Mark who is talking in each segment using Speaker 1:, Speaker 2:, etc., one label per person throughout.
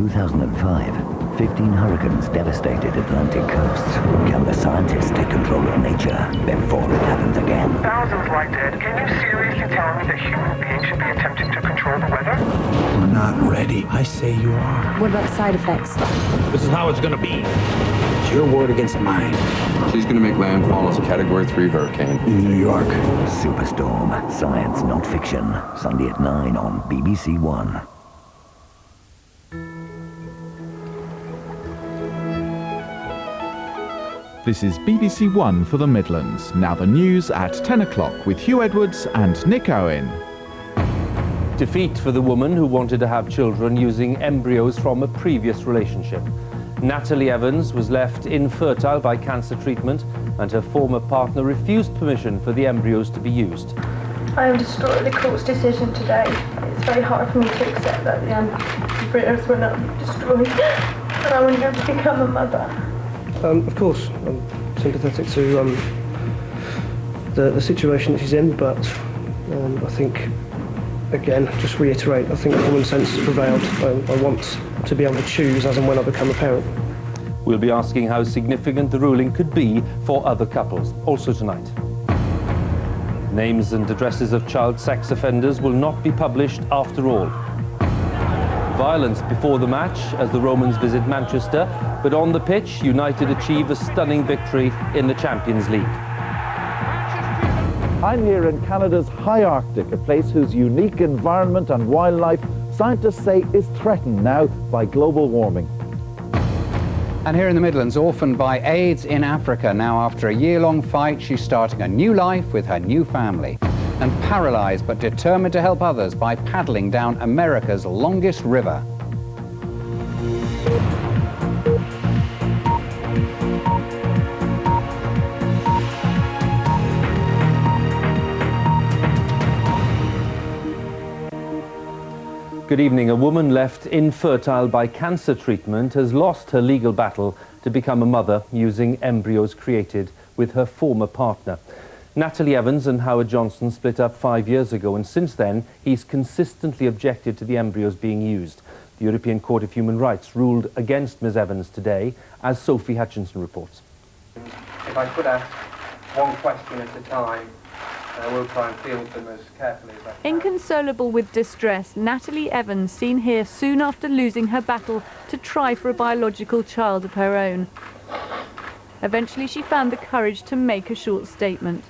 Speaker 1: 2005, 15 hurricanes devastated Atlantic coasts. Can the scientists take control of nature before it happens again?
Speaker 2: Thousands lie dead. Can you seriously tell me that human beings should be attempting to control the weather?
Speaker 3: We're not ready. I say you are.
Speaker 4: What about side effects?
Speaker 3: This is how it's gonna be. It's your word against mine.
Speaker 5: She's gonna make landfall as a Category 3 hurricane.
Speaker 3: In New York.
Speaker 1: Superstorm, science not fiction. Sunday at 9 on BBC One.
Speaker 6: This is BBC One for the Midlands. Now the news at 10 o'clock with Hugh Edwards and Nick Owen.
Speaker 7: Defeat for the woman who wanted to have children using embryos from a previous relationship. Natalie Evans was left infertile by cancer treatment and her former partner refused permission for the embryos to be used.
Speaker 8: I am destroyed by the court's decision today. It's very hard for me to accept that the embryos were not destroyed and I wouldn't have to become a mother.
Speaker 9: Of course, I'm sympathetic to the situation that she's in, but I think, again, just reiterate, I think common sense has prevailed. I want to be able to choose as and when I become a parent.
Speaker 7: We'll be asking how significant the ruling could be for other couples, also tonight. Names and addresses of child sex offenders will not be published after all. Violence before the match as the Romans visit Manchester, but on the pitch, United achieve a stunning victory in the Champions League.
Speaker 10: I'm here in Canada's high Arctic, a place whose unique environment and wildlife scientists say is threatened now by global warming.
Speaker 11: And here in the Midlands, orphaned by AIDS in Africa, now after a year-long fight, she's starting a new life with her new family. And paralysed but determined to help others by paddling down America's longest river.
Speaker 7: Good evening. A woman left infertile by cancer treatment has lost her legal battle to become a mother using embryos created with her former partner. Natalie Evans and Howard Johnson split up 5 years ago, and since then he's consistently objected to the embryos being used. The European Court of Human Rights ruled against Ms Evans today, as Sophie Hutchinson reports.
Speaker 12: If I could ask one question at a time, I will try and field them as carefully as I can.
Speaker 13: Inconsolable with distress, Natalie Evans, seen here soon after losing her battle to try for a biological child of her own. Eventually she found the courage to make a short statement.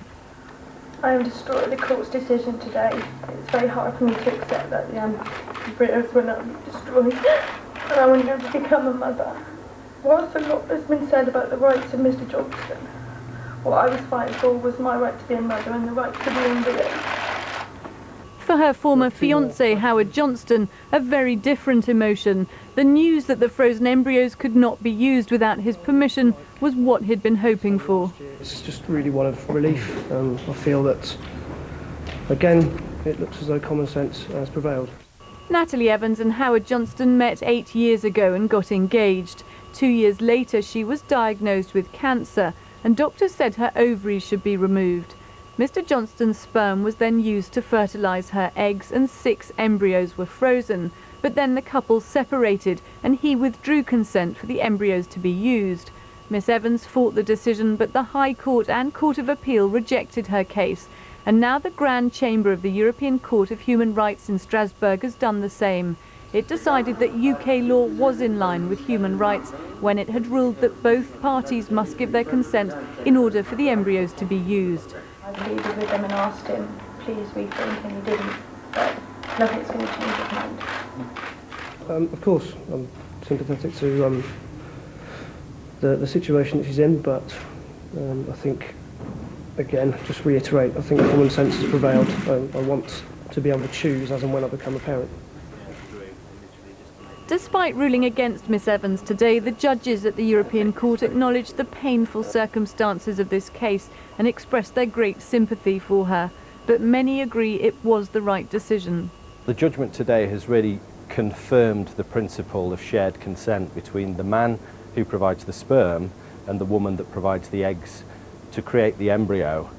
Speaker 8: I am destroyed by the court's decision today. It's very hard for me to accept that the embryos were not destroyed and I wouldn't have to become a mother. Whilst a lot has been said about the rights of Mr Johnston, what I was fighting for was my right to be a mother and the right to the embryo.
Speaker 13: For her former fiancé, Howard Johnston, a very different emotion. The news that the frozen embryos could not be used without his permission was what he'd been hoping for.
Speaker 9: It's just really one of relief. I feel that, again, it looks as though common sense has prevailed.
Speaker 13: Natalie Evans and Howard Johnston met 8 years ago and got engaged. 2 years later, she was diagnosed with cancer, and doctors said her ovaries should be removed. Mr Johnston's sperm was then used to fertilise her eggs and 6 embryos were frozen. But then the couple separated and he withdrew consent for the embryos to be used. Miss Evans fought the decision, but the High Court and Court of Appeal rejected her case. And now the Grand Chamber of the European Court of Human Rights in Strasbourg has done the same. It decided that UK law was in line with human rights when it had ruled that both parties must give their consent in order for the embryos to be used.
Speaker 8: I pleaded with him and asked him, please rethink, and he didn't. But nothing's going to change his mind.
Speaker 9: Of course, I'm sympathetic to the situation that she's in, but I think, again, just reiterate, I think common sense has prevailed. I want to be able to choose as and when I become a parent.
Speaker 13: Despite ruling against Miss Evans today, the judges at the European Court acknowledged the painful circumstances of this case and expressed their great sympathy for her. But many agree it was the right decision.
Speaker 14: The judgment today has really confirmed the principle of shared consent between the man who provides the sperm and the woman that provides the eggs to create the embryo,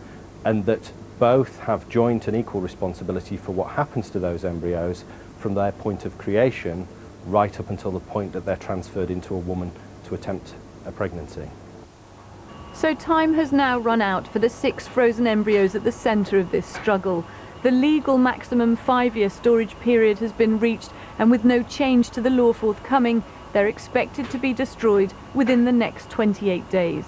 Speaker 14: and that both have joint and equal responsibility for what happens to those embryos from their point of creation right up until the point that they're transferred into a woman to attempt a pregnancy.
Speaker 13: So time has now run out for the 6 frozen embryos at the centre of this struggle. The legal maximum 5-year storage period has been reached, and with no change to the law forthcoming, they're expected to be destroyed within the next 28 days.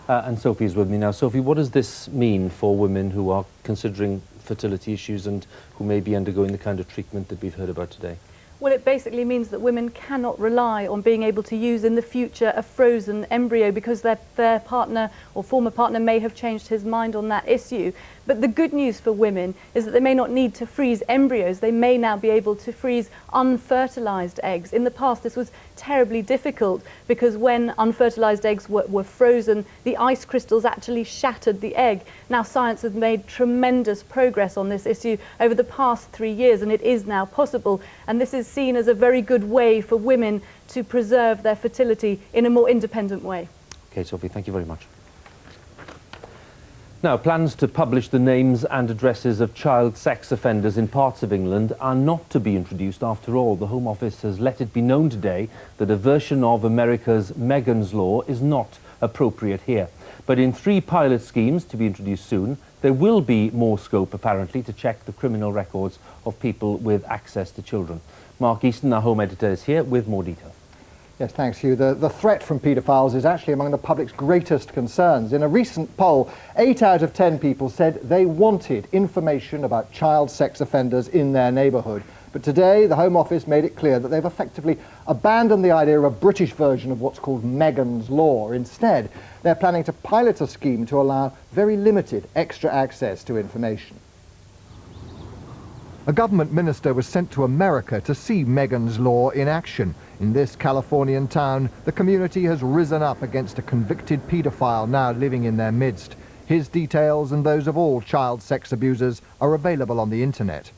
Speaker 7: And Sophie's with me now. Sophie, what does this mean for women who are considering fertility issues and who may be undergoing the kind of treatment that we've heard about today?
Speaker 13: Well, it basically means that women cannot rely on being able to use in the future a frozen embryo because their partner or former partner may have changed his mind on that issue. But the good news for women is that they may not need to freeze embryos. They may now be able to freeze unfertilised eggs. In the past, this was terribly difficult because when unfertilised eggs were frozen, the ice crystals actually shattered the egg. Now, science has made tremendous progress on this issue over the past 3 years, and it is now possible. And this is seen as a very good way for women to preserve their fertility in a more independent way.
Speaker 7: Okay, Sophie, thank you very much. Now, plans to publish the names and addresses of child sex offenders in parts of England are not to be introduced after all. The Home Office has let it be known today that a version of America's Megan's Law is not appropriate here. But in 3 pilot schemes to be introduced soon, there will be more scope, apparently, to check the criminal records of people with access to children. Mark Easton, our Home Editor, is here with more details.
Speaker 4: Yes, thanks, Hugh. The threat from paedophiles is actually among the public's greatest concerns. In a recent poll, 8 out of 10 people said they wanted information about child sex offenders in their neighbourhood. But today, the Home Office made it clear that they've effectively abandoned the idea of a British version of what's called Megan's Law. Instead, they're planning to pilot a scheme to allow very limited extra access to information. A government minister was sent to America to see Megan's Law in action. In this Californian town, the community has risen up against a convicted paedophile now living in their midst. His details and those of all child sex abusers are available on the internet.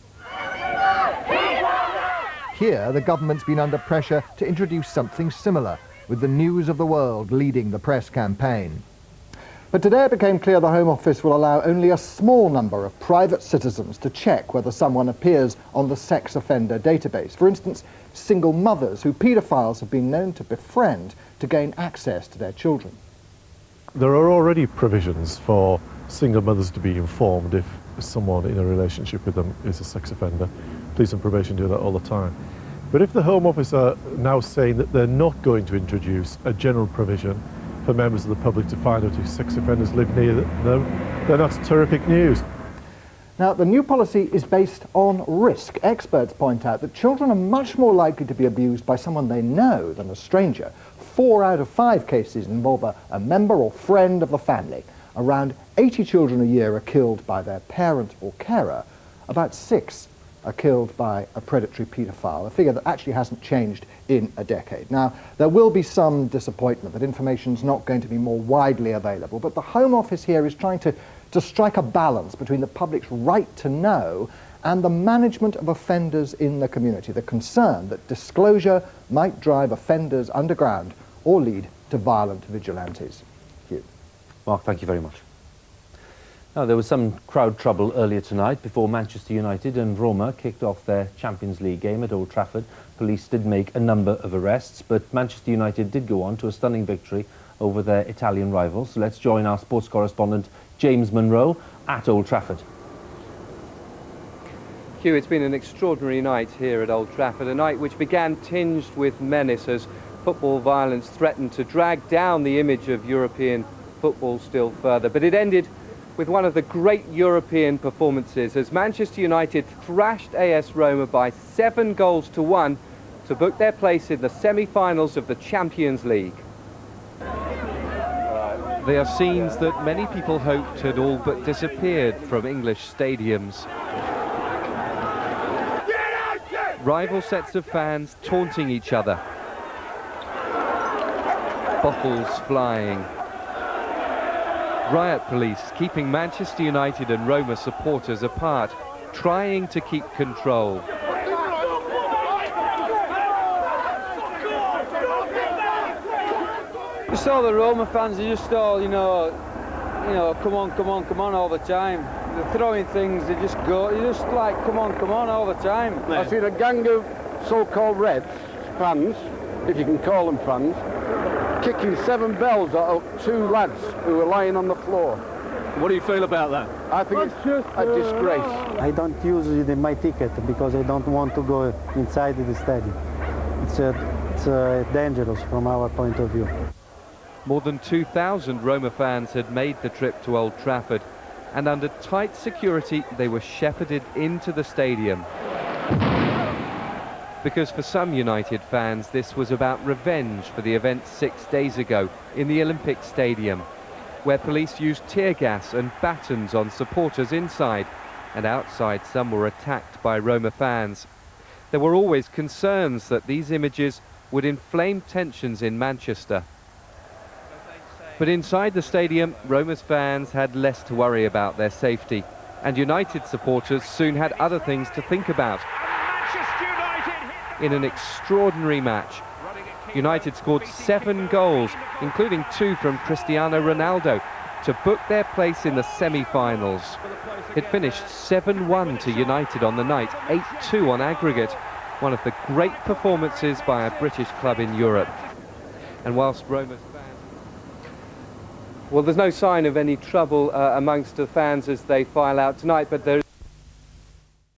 Speaker 4: Here, the government's been under pressure to introduce something similar, with the News of the World leading the press campaign. But today it became clear the Home Office will allow only a small number of private citizens to check whether someone appears on the sex offender database. For instance, single mothers who paedophiles have been known to befriend to gain access to their children.
Speaker 15: There are already provisions for single mothers to be informed if someone in a relationship with them is a sex offender. Police and probation do that all the time. But if the Home Office are now saying that they're not going to introduce a general provision for members of the public to find out if sex offenders live near them, then that's terrific news.
Speaker 4: Now, the new policy is based on risk. Experts point out that children are much more likely to be abused by someone they know than a stranger. 4 out of 5 cases involve a member or friend of the family. Around 80 children a year are killed by their parent or carer. About 6 are killed by a predatory paedophile, a figure that actually hasn't changed in a decade. Now, there will be some disappointment that information's not going to be more widely available, but the Home Office here is trying to strike a balance between the public's right to know and the management of offenders in the community, the concern that disclosure might drive offenders underground or lead to violent vigilantes. Hugh.
Speaker 7: Mark, thank you very much. Now, there was some crowd trouble earlier tonight before Manchester United and Roma kicked off their Champions League game at Old Trafford. Police did make a number of arrests, but Manchester United did go on to a stunning victory over their Italian rivals. So let's join our sports correspondent James Munro at Old Trafford.
Speaker 12: Hugh, it's been an extraordinary night here at Old Trafford, a night which began tinged with menace as football violence threatened to drag down the image of European football still further. But it ended with one of the great European performances as Manchester United thrashed AS Roma by 7-1 to book their place in the semi-finals of the Champions League.
Speaker 16: They are scenes that many people hoped had all but disappeared from English stadiums. Rival sets of fans taunting each other. Bottles flying. Riot police keeping Manchester United and Roma supporters apart, trying to keep control.
Speaker 17: Just all the Roma fans are just all, you know, come on all the time. They're throwing things, they just go, you're just like, come on all the time.
Speaker 18: I've seen a gang of so-called Reds fans, if you can call them fans, kicking 7 bells out of 2 lads who were lying on the floor.
Speaker 19: What do you feel about that?
Speaker 18: I think it's a disgrace.
Speaker 20: I don't use my ticket because I don't want to go inside the stadium. It's dangerous from our point of view.
Speaker 12: More than 2,000 Roma fans had made the trip to Old Trafford, and under tight security they were shepherded into the stadium. Because for some United fans this was about revenge for the event 6 days ago in the Olympic Stadium, where police used tear gas and batons on supporters inside, and outside some were attacked by Roma fans. There were always concerns that these images would inflame tensions in Manchester. But inside the stadium, Roma's fans had less to worry about their safety, and United supporters soon had other things to think about. In an extraordinary match, United scored 7 goals, including 2 from Cristiano Ronaldo, to book their place in the semi-finals. It finished 7-1 to United on the night, 8-2 on aggregate, one of the great performances by a British club in Europe. And whilst Roma's fans... Well, there's no sign of any trouble amongst the fans as they file out tonight, but there